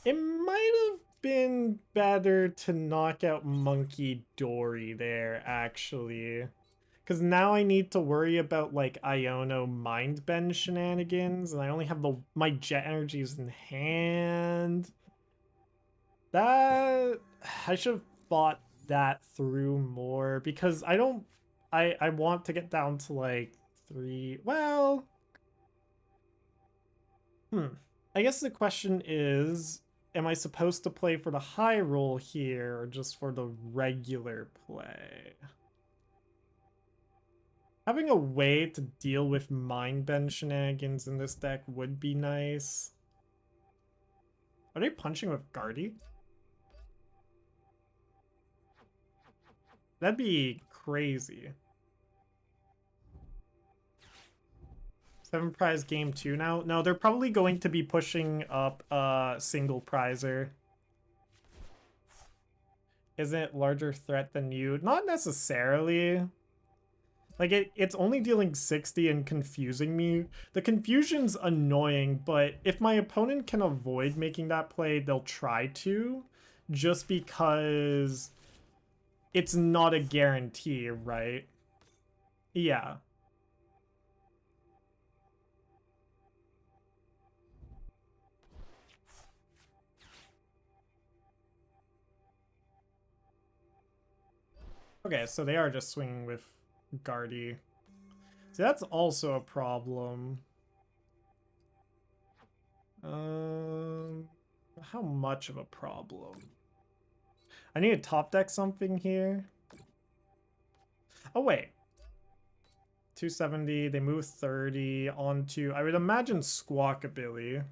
It might have been better to knock out Monkey Dory there, actually. Because now I need to worry about, like, Iono Mind Bend shenanigans, and I only have my Jet Energies in hand. That... I should have thought that through more, because I don't... I want to get down to, like, 3... Well... I guess the question is, am I supposed to play for the high roll here, or just for the regular play? Having a way to deal with Mind Bend shenanigans in this deck would be nice. Are they punching with Guardy? That'd be crazy. 7 prize game 2 now? No, they're probably going to be pushing up a single prizer. Isn't it larger threat than you? Not necessarily. Like, it's only dealing 60 and confusing me. The confusion's annoying, but if my opponent can avoid making that play, they'll try to. Just because it's not a guarantee, right? Yeah. Okay, so they are just swinging with Guardy. See, that's also a problem. How much of a problem? I need to top deck something here. Oh, wait. 270, they move 30 onto, I would imagine, Squawkabilly.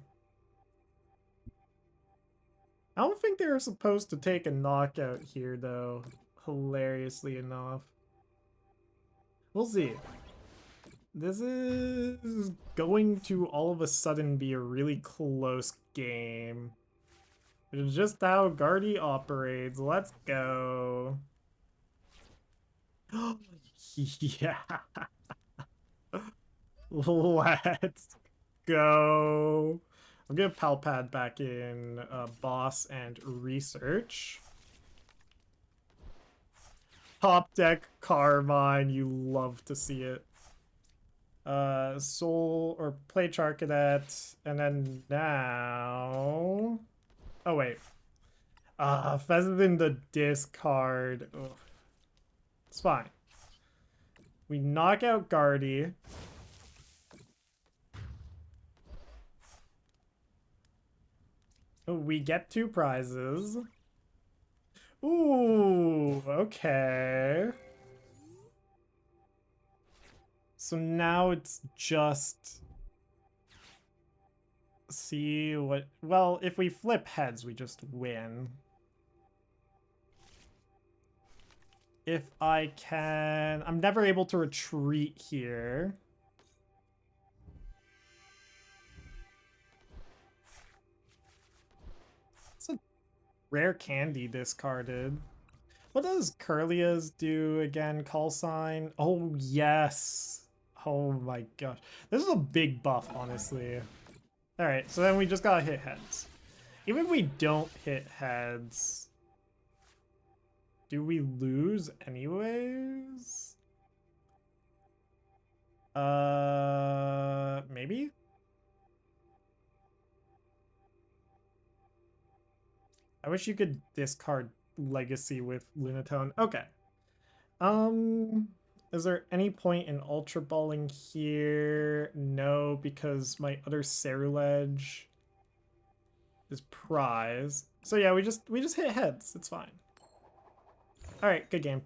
I don't think they were supposed to take a knockout here, though, hilariously enough. We'll see. This is going to all of a sudden be a really close game. It's just how Guardy operates. Let's go. Yeah. Let's go. I'm gonna Palpad back in Boss and Research. Top deck Carmine, you love to see it. Soul or play Charcadet, and then now... Oh, wait. Pheasant in the discard. Ugh. It's fine. We knock out Guardy. We get 2 prizes. Ooh, okay. So now it's just... See what... Well, if we flip heads, we just win. If I can... I'm never able to retreat here. It's a rare candy discarded. What does Curlia's do again? Call sign? Oh, yes. Oh my gosh. This is a big buff, honestly. Alright, so then we just gotta hit heads. Even if we don't hit heads, do we lose anyways? Maybe? I wish you could discard Legacy with Lunatone. Okay. Is there any point in Ultra Balling here? No, because my other Ceruledge is prize. So yeah, we just hit heads. It's fine. All right, good game.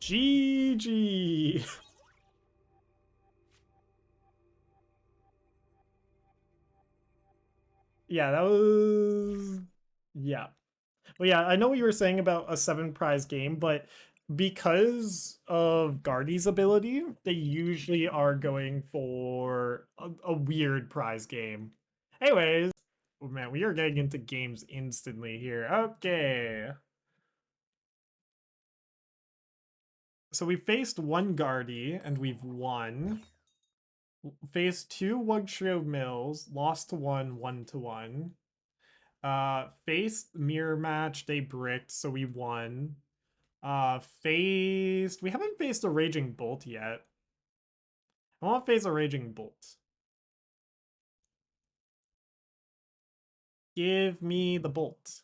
GG. Yeah, that was... Yeah. Well, yeah, I know what you were saying about a 7 prize game, but because of Guardy's ability, they usually are going for a weird prize game. Anyways, oh man, we are getting into games instantly here. Okay. So we faced one Guardy and we've won. Faced two Wugshiro Mills, lost to one, won to one. Faced mirror match, they bricked, so we won. Faced, we haven't faced a Raging Bolt yet. I want to face a Raging Bolt. Give me the bolt.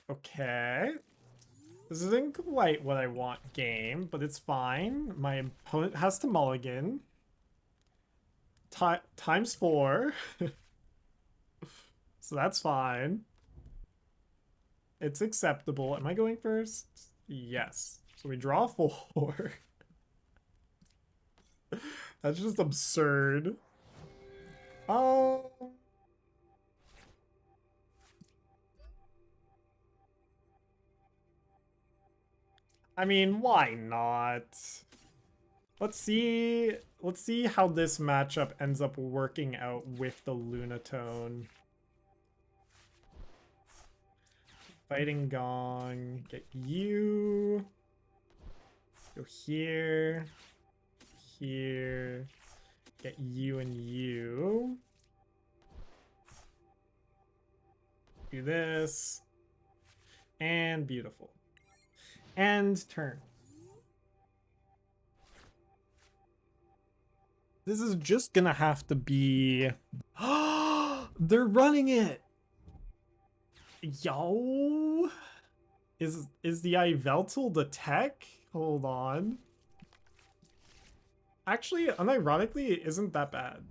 Okay. This isn't quite what I want game, but it's fine. My opponent has to mulligan. Times 4. So that's fine. It's acceptable. Am I going first? Yes. So we draw 4. That's just absurd. Oh. I mean, why not? Let's see how this matchup ends up working out with the Lunatone. Fighting Gong, get you. Go here. Here. Get you and you. Do this. And beautiful. And turn. This is just gonna have to be... They're running it! Yo! Is the Yveltal the tech? Hold on. Actually, unironically, it isn't that bad.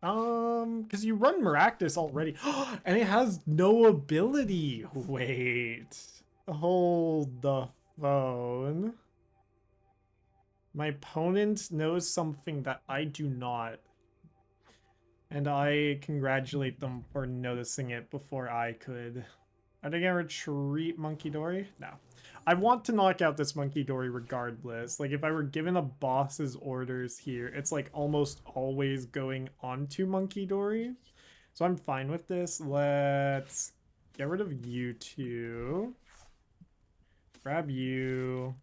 Because you run Maractus already. And it has no ability. Wait. Hold the phone. My opponent knows something that I do not. And I congratulate them for noticing it before I could. Are they gonna retreat Monkey Dory? No. I want to knock out this Monkey Dory regardless. Like, if I were given a boss's orders here, it's like almost always going onto Monkey Dory. So I'm fine with this. Let's get rid of you two. Grab you.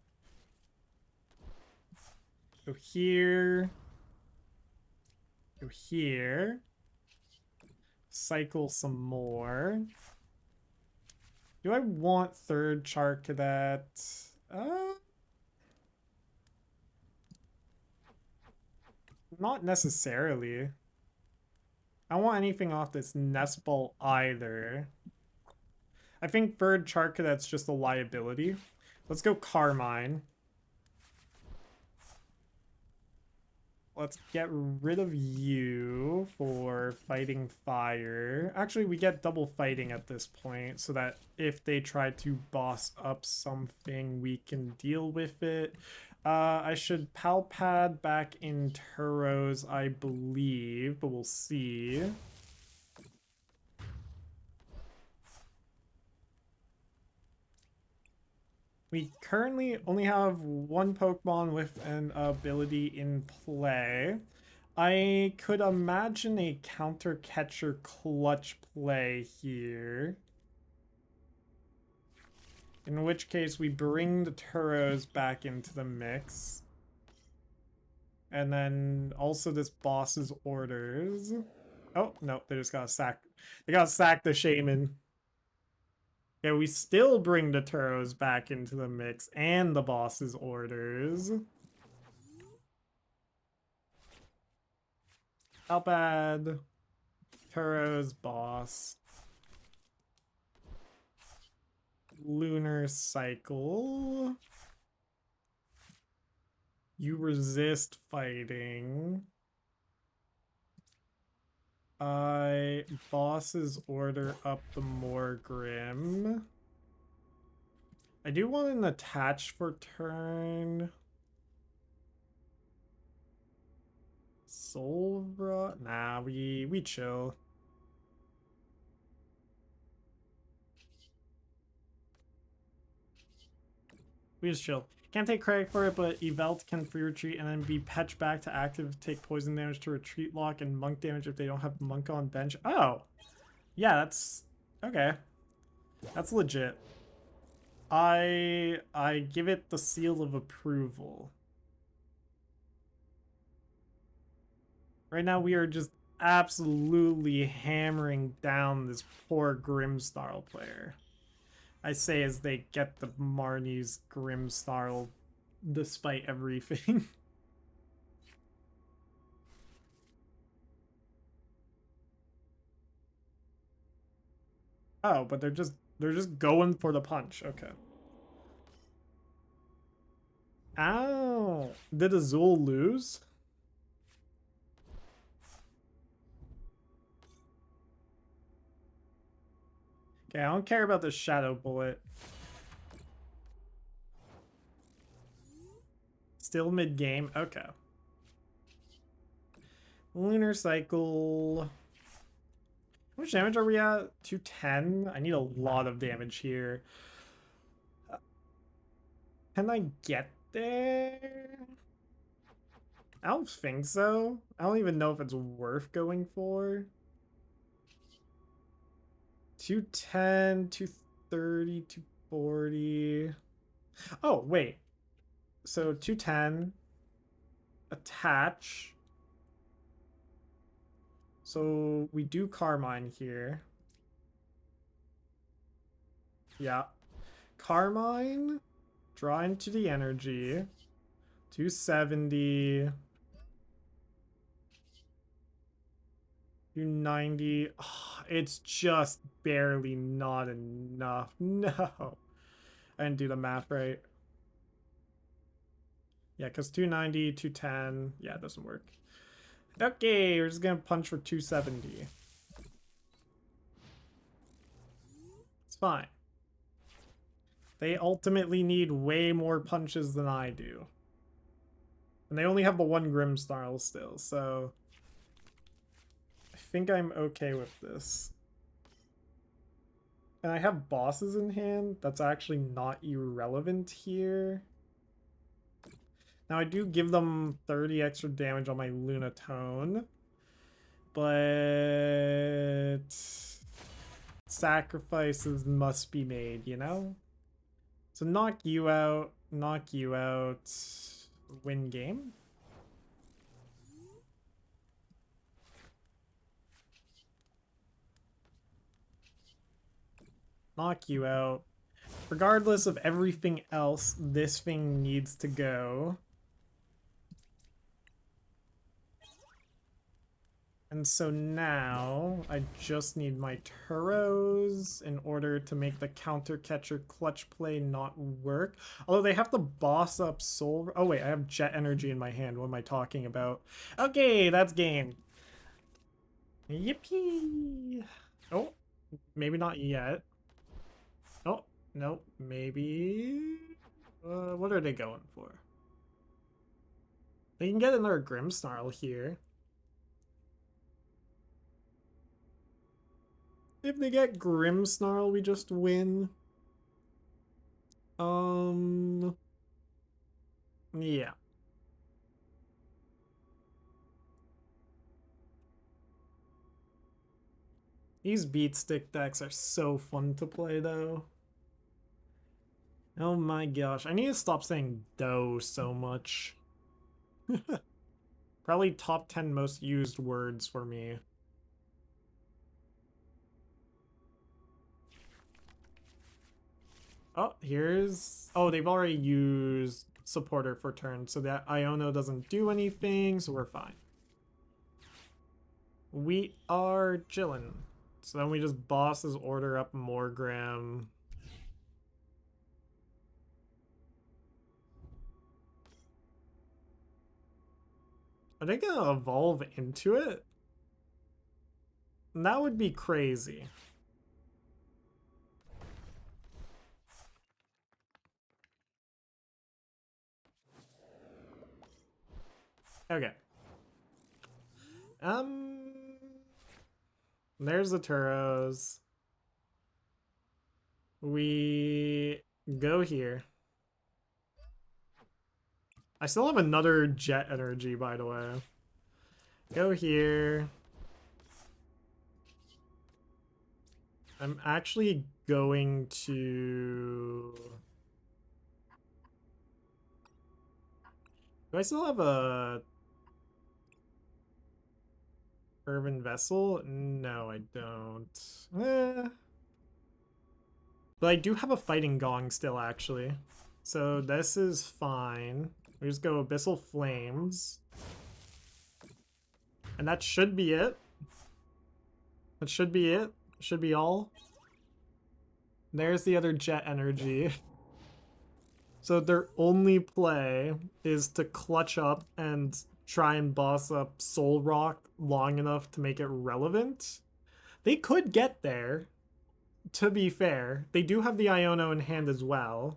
Go here. Go here. Cycle some more. Do I want third Chart Cadet? Not necessarily. I don't want anything off this Nest Ball either. I think third Chart Cadet's just a liability. Let's go Carmine. Let's get rid of you for fighting fire. Actually, we get double fighting at this point so that if they try to boss up something, we can deal with it. I should Pal Pad back in Turos, I believe, but we'll see. We currently only have one Pokemon with an ability in play. I could imagine a counter catcher clutch play here. In which case we bring the Turos back into the mix. And then also this boss's orders. Oh, no, they just gotta sack. They gotta sack the Shaman. Yeah, we still bring the Turos back into the mix and the boss's orders. How bad? Turos boss. Lunar cycle. You resist fighting. I boss's order up the Morgrim. I do want an attach for turn. Solra? Nah, we chill. We just chill. Can't take credit for it, but Evelt can free retreat and then be patched back to active, take poison damage to retreat lock, and monk damage if they don't have monk on bench. Oh! Yeah, that's... okay. That's legit. I give it the seal of approval. Right now we are just absolutely hammering down this poor Grimsnarl player. I say as they get the Marnie's Grimsnarl despite everything. Oh, but they're just going for the punch. Okay. Ow. Did Azul lose? Okay, I don't care about the shadow bullet. Still mid-game? Okay. Lunar Cycle. How much damage are we at? 210? I need a lot of damage here. Can I get there? I don't think so. I don't even know if it's worth going for. 210, 230, 240. Oh, wait. So 210. Attach. So we do Carmine here. Yeah. Carmine. Draw into the energy. 270. 290. Oh, it's just barely not enough. No. I didn't do the math right. Yeah, because 290, 210. Yeah, it doesn't work. Okay, we're just going to punch for 270. It's fine. They ultimately need way more punches than I do. And they only have the one Grimsnarl still, so... I think I'm okay with this. And I have bosses in hand. That's actually not irrelevant here. Now I do give them 30 extra damage on my Lunatone. But... sacrifices must be made, you know? So knock you out, win game. Knock you out. Regardless of everything else, this thing needs to go. And so now I just need my Turos in order to make the counter catcher clutch play not work. Although they have to boss up Soul. Oh wait, I have Jet Energy in my hand. What am I talking about? Okay, that's game. Yippee! Oh, maybe not yet. Oh, no, maybe. What are they going for? They can get another Grimmsnarl here. If they get Grimmsnarl, we just win. Yeah. These beat stick decks are so fun to play, though. Oh my gosh, I need to stop saying dough so much. Probably top 10 most used words for me. Oh, here's... oh, they've already used supporter for turn, so that Iono doesn't do anything, so we're fine. We are chillin'. So then we just bosses order up Morgram. Are they gonna evolve into it? That would be crazy. Okay. There's the Turos. We go here. I still have another jet energy, by the way. Go here. I'm actually going to... Do I still have a urban vessel? No, I don't. But I do have a fighting gong still, actually. So this is fine. We just go Abyssal Flames. And that should be it. That should be it. Should be all. There's the other jet energy. So their only play is to clutch up and try and boss up Soul Rock long enough to make it relevant. They could get there, to be fair. They do have the Iono in hand as well.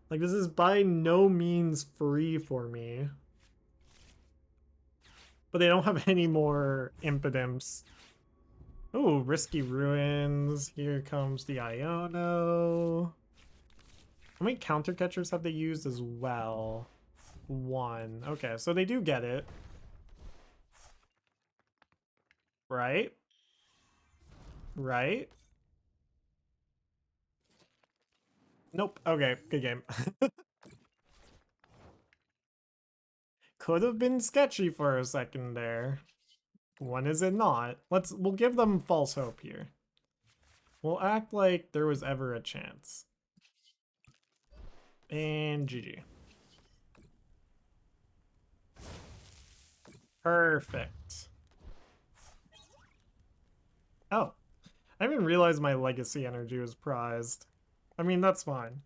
Like, this is by no means free for me. But they don't have any more impediments. Oh, Risky Ruins. Here comes the Iono. How many counter catchers have they used as well? One. Okay, so they do get it. Right? Right? Nope. Okay, good game. Could have been sketchy for a second there. When is it not? We'll give them false hope here. We'll act like there was ever a chance. And GG. Perfect. Oh, I didn't realize my legacy energy was prized. I mean, that's fine.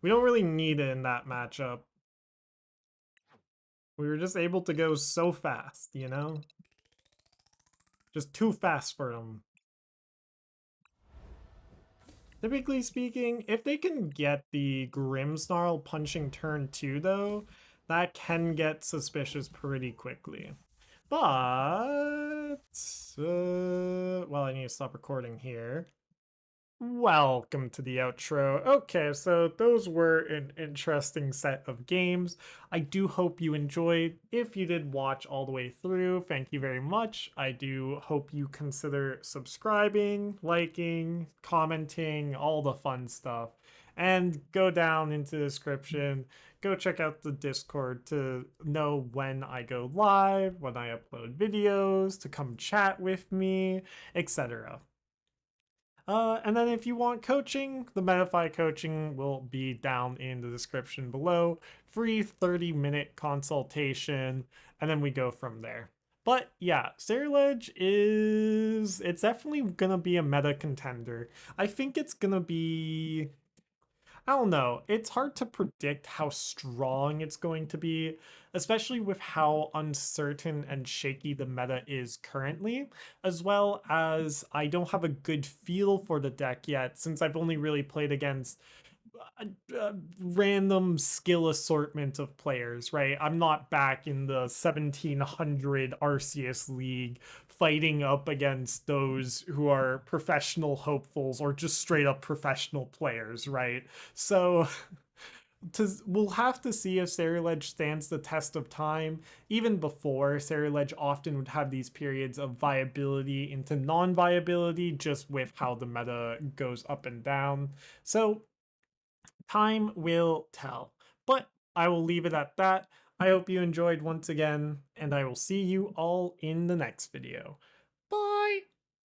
We don't really need it in that matchup. We were just able to go so fast, you know? Just too fast for them. Typically speaking, if they can get the Grimmsnarl punching turn 2, though, that can get suspicious pretty quickly. But... well, I need to stop recording here. Welcome to the outro. Okay, so those were an interesting set of games. I do hope you enjoyed. If you did watch all the way through, thank you very much. I do hope you consider subscribing, liking, commenting, all the fun stuff. And go down into the description. Go check out the Discord to know when I go live, when I upload videos, to come chat with me, etc. And then if you want coaching, the Medify coaching will be down in the description below. Free 30-minute consultation, and then we go from there. But yeah, Ceruledge it's definitely gonna be a meta contender. I think it's gonna be, I don't know. It's hard to predict how strong it's going to be, especially with how uncertain and shaky the meta is currently, as well as I don't have a good feel for the deck yet since I've only really played against a random skill assortment of players, right? I'm not back in the 1700 Arceus League fighting up against those who are professional hopefuls or just straight up professional players, right? So we'll have to see if Ceruledge stands the test of time. Even before, Ceruledge often would have these periods of viability into non-viability just with how the meta goes up and down. So time will tell. But I will leave it at that. I hope you enjoyed once again, and I will see you all in the next video.